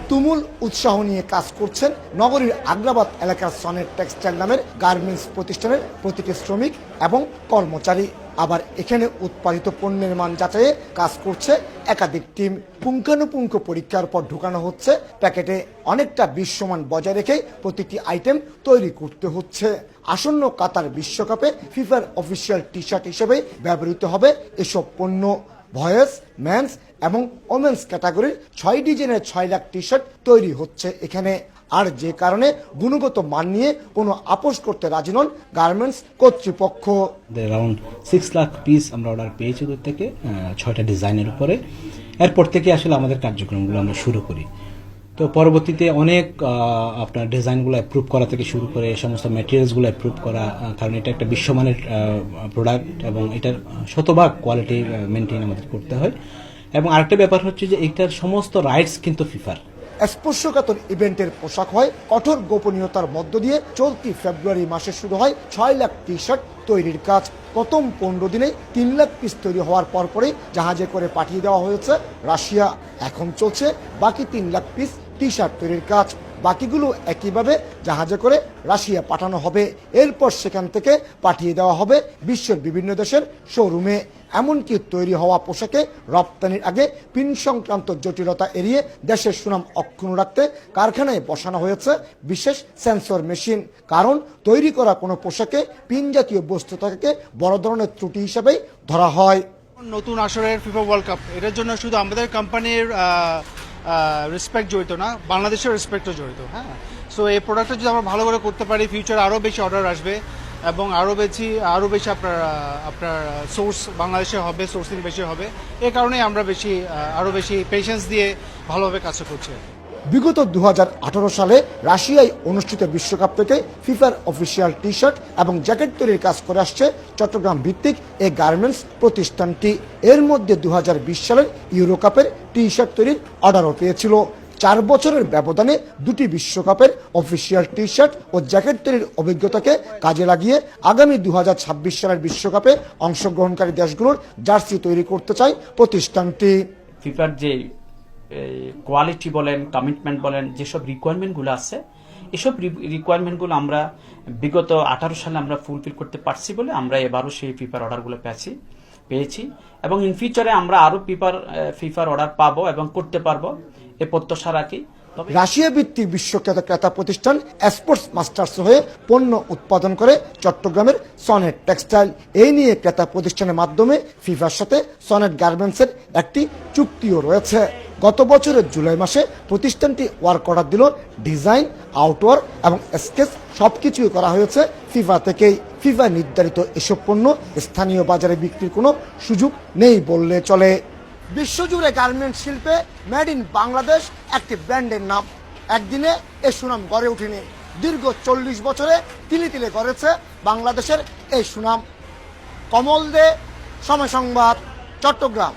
তুমুল উৎসাহ নিয়ে কাজ করছেন নগরীর আগ্রাবাদ এলাকার সনেট টেক্সটাইল নামের গার্মেন্টস প্রতিষ্ঠানের প্রতিটি শ্রমিক এবং কর্মচারী। আবার এখানে উৎপাদিত পণ্যের মান যাচাইয়ে কাজ করছে একাধিক টিম। পুঙ্খানুপুঙ্খ পরীক্ষার পর ঢুকানো হচ্ছে প্যাকেটে। অনেকটা বিশ্বমান বজায় রেখে প্রতিটি আইটেম তৈরি করতে হচ্ছে। আসন্ন কাতার বিশ্বকাপে ফিফার অফিসিয়াল টি শার্ট হিসেবে ব্যবহৃত হবে এসব পণ্য। ভয়েস, মেন্স এবং ওমেন্স ক্যাটাগরির 6 ডিজাইনের 6 লাখ টি শার্ট তৈরি হচ্ছে এখানে। আর যে কারণে গুণগত মান নিয়ে কোনো আপোষ করতে রাজি নন গার্মেন্টস কর্তৃপক্ষ। অ্যারাউন্ড 6 লাখ পিস আমরা অর্ডার পেয়েছি ওদের থেকে 6টা ডিজাইনের উপরে। এরপর থেকে আসলে আমাদের কার্যক্রমগুলো আমরা শুরু করি। তো পরবর্তীতে অনেক আপনার ডিজাইনগুলো অ্যাপ্রুভ করা থেকে শুরু করে সমস্ত ম্যাটেরিয়ালসগুলো অ্যাপ্রুভ করা, কারণ এটা একটা বিশ্বমানের প্রোডাক্ট এবং এটার শতভাগ কোয়ালিটি মেনটেন আমাদের করতে হয়। এবং আরেকটা ব্যাপার হচ্ছে যে এটার সমস্ত রাইটস কিন্তু ফিফার। স্পর্শকাতর ইভেন্টের পোশাক হয় কঠোর গোপনীয়তার মধ্য দিয়ে। চলতি ফেব্রুয়ারি মাসে শুরু হয় 6 লাখ টি শার্ট তৈরির কাজ। প্রথম 15 দিনেই 3 লাখ পিস তৈরি হওয়ার পরপরই জাহাজে করে পাঠিয়ে দেওয়া হয়েছে রাশিয়া। এখন চলছে বাকি 3 লাখ পিস টি শার্ট তৈরির কাজ। বাকিগুলো একইভাবে জাহাজে করে রাশিয়া পাঠানো হবে। এরপর সেখান থেকে পাঠিয়ে দেওয়া হবে বিশ্বের বিভিন্ন দেশের শোরুমে। এমনকি তৈরি হওয়া পোশাকে রপ্তানির আগে পিন সংক্রান্ত জটিলতা এড়িয়ে দেশের সুনাম অক্ষুণ্ণ রাখতে কারখানায় বসানো হয়েছে বিশেষ সেন্সর মেশিন। কারণ তৈরি করা কোনো পোশাকে পিন জাতীয় বস্তু থাকে বড় ধরনের ত্রুটি হিসেবেই ধরা হয়। নতুন আসরের ফিফা ওয়ার্ল্ড কাপ, এটার জন্য শুধু আমাদের কোম্পানির রেসপেক্ট জড়িত না, বাংলাদেশের রেসপেক্টও জড়িত। হ্যাঁ, সো এই প্রোডাক্টটা যদি আমরা ভালো করে করতে পারি, ফিউচার আরও বেশি অর্ডার আসবে এবং আরও বেশি আপনার সোর্স বাংলাদেশে হবে, সোর্সিং বেশি হবে। এই কারণেই আমরা আরও বেশি পেশেন্স দিয়ে ভালোভাবে কাজ করছি। বিগত 2018 সালে রাশিয়ায় অনুষ্ঠিত বিশ্বকাপ থেকে ফিফার অফিসিয়াল টি শার্ট এবং জ্যাকেট তৈরির কাজ করে আসছে চট্টগ্রাম ভিত্তিক এই গার্মেন্টস প্রতিষ্ঠানটি। এর মধ্যে 2020 সালের ইউরো কাপের টি শার্ট তৈরির অর্ডারও পেয়েছিল। 4 বছরের ব্যবধানে 2টি বিশ্বকাপের অফিসিয়াল টি শার্ট ও জ্যাকেট তৈরির অভিজ্ঞতাকে কাজে লাগিয়ে আগামী 2026 সালের বিশ্বকাপে অংশগ্রহণকারী দেশগুলোর জার্সি তৈরি করতে চায় প্রতিষ্ঠানটি। ফিফার যে কোয়ালিটি বলেন, কমিটমেন্ট বলেন, যেসব রিকোয়ারমেন্টগুলো আছে, এসব রিকোয়ারমেন্টগুলো আমরা বিগত 18 সালে আমরা ফুলফিল করতে পারছি বলে আমরা এবারও সেই ফিফার অর্ডারগুলো পেয়েছি এবং ইন ফিউচারে আমরা আরো ফিফার অর্ডার পাবো এবং করতে পারবো এ প্রত্যাশা রাখি। রাশিয়া ভিত্তিক বিশ্বখ্যাত ক্রেতা প্রতিষ্ঠান স্পোর্টস মাস্টার্স হয়ে পণ্য উৎপাদন করে চট্টগ্রামের সনেট টেক্সটাইল। এই নিয়ে ক্রেতা প্রতিষ্ঠানের মাধ্যমে ফিফার সাথে সনেট গার্মেন্টসের একটি চুক্তিও রয়েছে। গত বছরের জুলাই মাসে প্রতিষ্ঠানটি ওয়ার্ক অর্ডার দিল। ডিজাইন, আউটওয়ার এবং স্কেচ সবকিছুই করা হয়েছে ফিফা থেকেই। ফিফা নির্ধারিত এসব পণ্য স্থানীয় বাজারে বিক্রির কোনো সুযোগ নেই বললে চলে। বিশ্বজুড়ে গার্মেন্টস শিল্পে মেড ইন বাংলাদেশ একটি ব্র্যান্ডের নাম। একদিনে এ সুনাম গড়ে ওঠেনি, দীর্ঘ 40 বছরে তিলে তিলে গড়েছে বাংলাদেশের এই সুনাম। কমল দে, সময় সংবাদ, চট্টগ্রাম।